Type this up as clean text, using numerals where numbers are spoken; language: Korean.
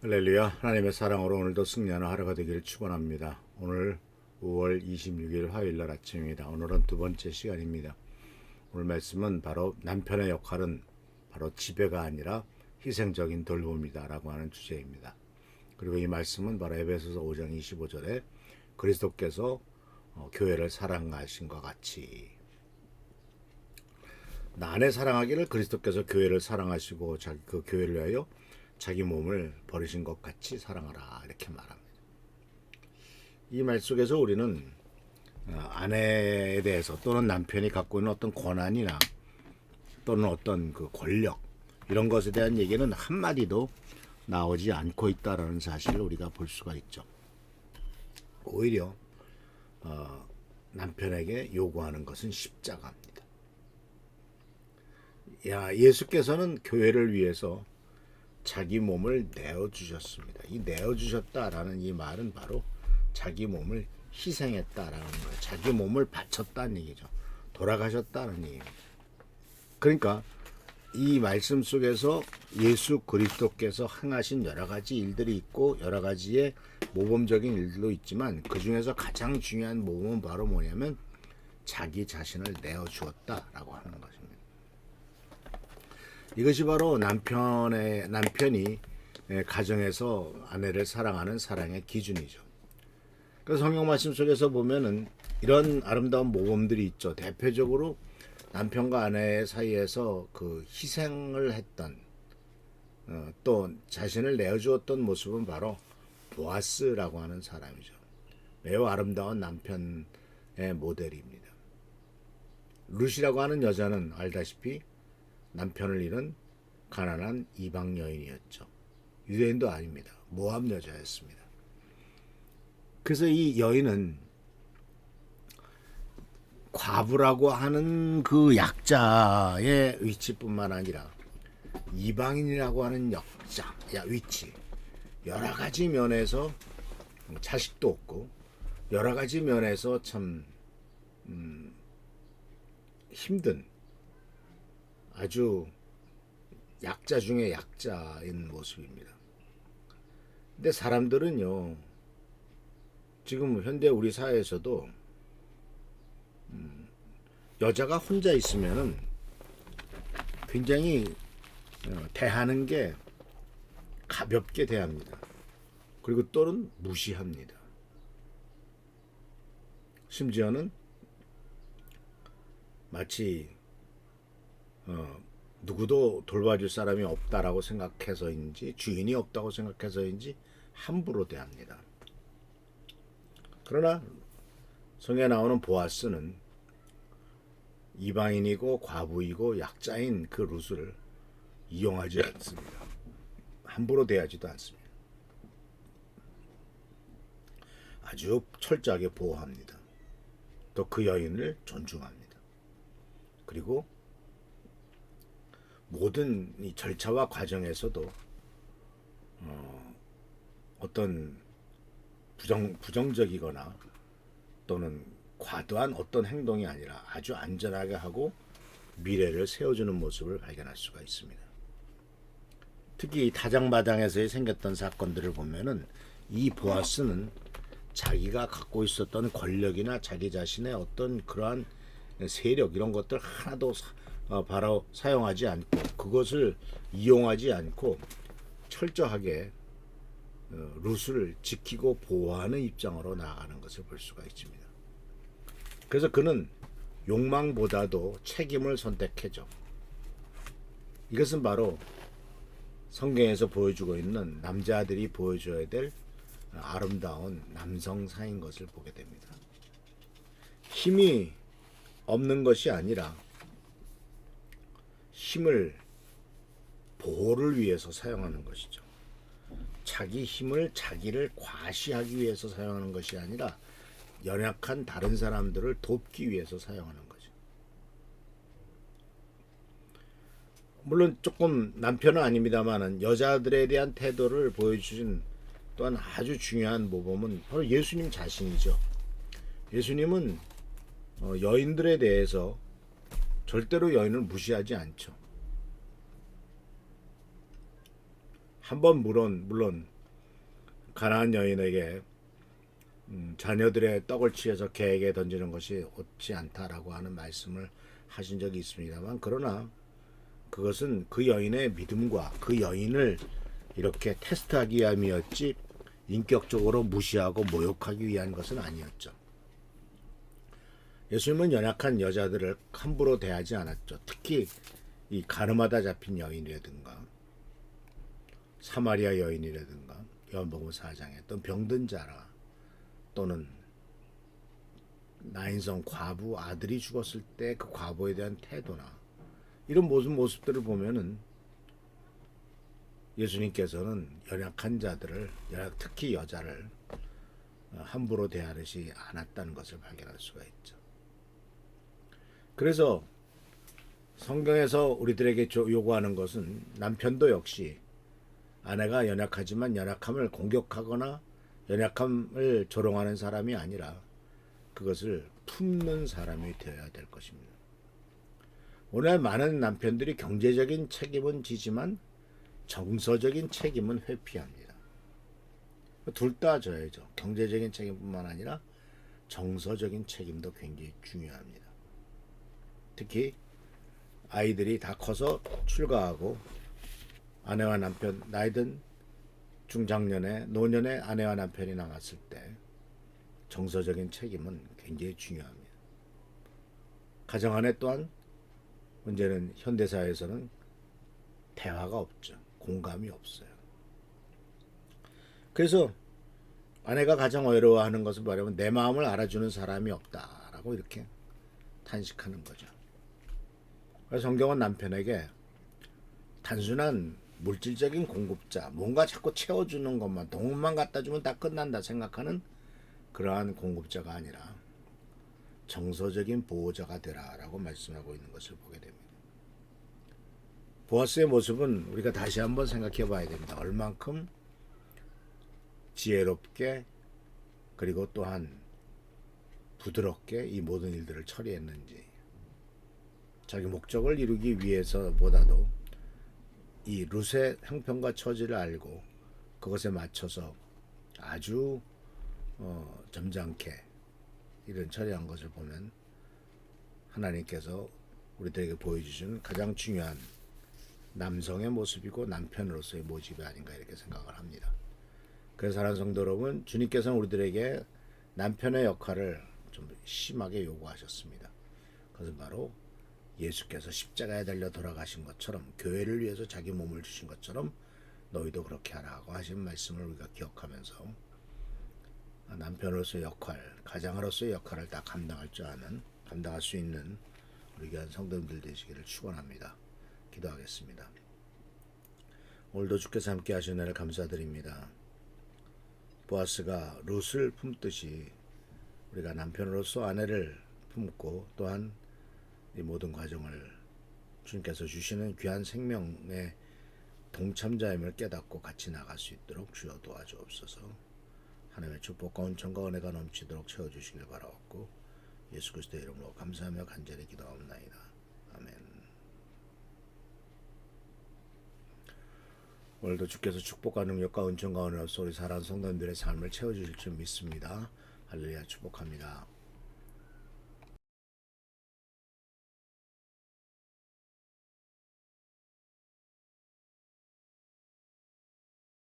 할렐루야. 하나님의 사랑으로 오늘도 승리하는 하루가 되기를 축원합니다. 오늘 5월 26일 화요일날 아침입니다. 오늘은 두 번째 시간입니다. 오늘 말씀은 바로 남편의 역할은 바로 지배가 아니라 희생적인 돌봄이다 라고 하는 주제입니다. 그리고 이 말씀은 바로 에베소서 5장 25절에 그리스도께서 교회를 사랑하신 것 같이, 나 안에 사랑하기를 그리스도께서 교회를 사랑하시고 그 교회를 위하여 자기 몸을 버리신 것 같이 사랑하라, 이렇게 말합니다. 이 말 속에서 우리는 아내에 대해서 또는 남편이 갖고 있는 어떤 권한이나 또는 어떤 그 권력, 이런 것에 대한 얘기는 한마디도 나오지 않고 있다라는 사실을 우리가 볼 수가 있죠. 오히려 남편에게 요구하는 것은 십자가입니다. 예수께서는 교회를 위해서 자기 몸을 내어주셨습니다. 이 내어주셨다라는 이 말은 바로 자기 몸을 희생했다라는 거예요. 자기 몸을 바쳤다는 얘기죠. 돌아가셨다는 얘기입니다. 그러니까 이 말씀 속에서 예수 그리스도께서 행하신 여러 가지 일들이 있고 여러 가지의 모범적인 일들도 있지만 그 중에서 가장 중요한 모범은 바로 뭐냐면 자기 자신을 내어주었다라고 하는 것입니다. 이것이 바로 남편이 가정에서 아내를 사랑하는 사랑의 기준이죠. 그래서 성경 말씀 속에서 보면은 이런 아름다운 모범들이 있죠. 대표적으로 남편과 아내 사이에서 그 희생을 했던 또 자신을 내어주었던 모습은 바로 보아스라고 하는 사람이죠. 매우 아름다운 남편의 모델입니다. 룻이라고 하는 여자는 알다시피 남편을 잃은 가난한 이방 여인이었죠. 유대인도 아닙니다. 모압 여자였습니다. 그래서 이 여인은 과부라고 하는 그 약자의 위치뿐만 아니라 이방인이라고 하는 위치, 여러 가지 면에서 자식도 없고 여러 가지 면에서 참 힘든 아주 약자 중에 약자인 모습입니다. 근데 사람들은요, 지금 현대 우리 사회에서도 여자가 혼자 있으면은 굉장히 대하는 게 가볍게 대합니다. 그리고 또는 무시합니다. 심지어는 마치 누구도 돌봐줄 사람이 없다라고 생각해서인지 주인이 없다고 생각해서인지 함부로 대합니다. 그러나 성경에 나오는 보아스는 이방인이고 과부이고 약자인 그 룻을 이용하지 않습니다. 함부로 대하지도 않습니다. 아주 철저하게 보호합니다. 또 그 여인을 존중합니다. 그리고 모든 이 절차와 과정에서도 어떤 부정적이거나 또는 과도한 어떤 행동이 아니라 아주 안전하게 하고 미래를 세워주는 모습을 발견할 수가 있습니다. 특히 다장마당에서 생겼던 사건들을 보면은 이 보아스는 자기가 갖고 있었던 권력이나 자기 자신의 어떤 그러한 세력 이런 것들 하나도 바로 사용하지 않고 그것을 이용하지 않고 철저하게 룻을 지키고 보호하는 입장으로 나아가는 것을 볼 수가 있습니다. 그래서 그는 욕망보다도 책임을 선택해죠. 이것은 바로 성경에서 보여주고 있는 남자들이 보여줘야 될 아름다운 남성사인 것을 보게 됩니다. 힘이 없는 것이 아니라 힘을 보호를 위해서 사용하는 것이죠. 자기 힘을 자기를 과시하기 위해서 사용하는 것이 아니라 연약한 다른 사람들을 돕기 위해서 사용하는 거죠. 물론 조금 남편은 아닙니다만은 여자들에 대한 태도를 보여주신 또한 아주 중요한 모범은 바로 예수님 자신이죠. 예수님은 여인들에 대해서 절대로 여인을 무시하지 않죠. 한번 물론 가나안 여인에게 자녀들의 떡을 취해서 개에게 던지는 것이 옳지 않다라고 하는 말씀을 하신 적이 있습니다만, 그러나 그것은 그 여인의 믿음과 그 여인을 이렇게 테스트하기 위함이었지 인격적으로 무시하고 모욕하기 위한 것은 아니었죠. 예수님은 연약한 여자들을 함부로 대하지 않았죠. 특히 이 가늠하다 잡힌 여인이라든가 사마리아 여인이라든가 요한복음 4장에 또 병든 자라 또는 나인성 과부 아들이 죽었을 때 그 과부에 대한 태도나 이런 모습들을 보면은 예수님께서는 연약한 자들을, 특히 여자를 함부로 대하지 않았다는 것을 발견할 수가 있죠. 그래서 성경에서 우리들에게 요구하는 것은 남편도 역시 아내가 연약하지만 연약함을 공격하거나 연약함을 조롱하는 사람이 아니라 그것을 품는 사람이 되어야 될 것입니다. 오늘 많은 남편들이 경제적인 책임은 지지만 정서적인 책임은 회피합니다. 둘 다 져야죠. 경제적인 책임뿐만 아니라 정서적인 책임도 굉장히 중요합니다. 특히 아이들이 다 커서 출가하고 아내와 남편, 나이든 중장년에 노년에 아내와 남편이 남았을 때 정서적인 책임은 굉장히 중요합니다. 가정 안에 또한 문제는 현대사회에서는 대화가 없죠. 공감이 없어요. 그래서 아내가 가장 어려워하는 것은 뭐냐면 내 마음을 알아주는 사람이 없다라고 이렇게 탄식하는 거죠. 그래서 성경은 남편에게 단순한 물질적인 공급자, 뭔가 자꾸 채워주는 것만, 돈만 갖다 주면 다 끝난다 생각하는 그러한 공급자가 아니라 정서적인 보호자가 되라라고 말씀하고 있는 것을 보게 됩니다. 보아스의 모습은 우리가 다시 한번 생각해 봐야 됩니다. 얼만큼 지혜롭게 그리고 또한 부드럽게 이 모든 일들을 처리했는지, 자기 목적을 이루기 위해서보다도 이 룻의 형편과 처지를 알고 그것에 맞춰서 아주 점잖게 일을 처리한 것을 보면 하나님께서 우리들에게 보여주시는 가장 중요한 남성의 모습이고 남편으로서의 모습이 아닌가 이렇게 생각을 합니다. 그래서 사랑하는 성도 여러분, 주님께서는 우리들에게 남편의 역할을 좀 심하게 요구하셨습니다. 그것은 바로 예수께서 십자가에 달려 돌아가신 것처럼, 교회를 위해서 자기 몸을 주신 것처럼 너희도 그렇게 하라고 하신 말씀을 우리가 기억하면서 남편으로서의 역할, 가장으로서의 역할을 다 감당할 수 있는 우리 귀한 성도님들 되시기를 축원합니다. 기도하겠습니다. 오늘도 주께서 함께 하신 은혜를 감사드립니다. 보아스가 룻을 품듯이 우리가 남편으로서 아내를 품고 또한 이 모든 과정을 주님께서 주시는 귀한 생명의 동참자임을 깨닫고 같이 나갈 수 있도록 주여 도와주옵소서. 하나님의 축복과 온천과 은혜가 넘치도록 채워주시길 바라옵고 예수 그리스도의 이름으로 감사하며 간절히 기도하옵나이다. 아멘. 오늘도 주께서 축복과 능력과 은총과 은혜로서 우리 사랑하는 성도님들의 삶을 채워주실 줄 믿습니다. 할렐루야. 축복합니다.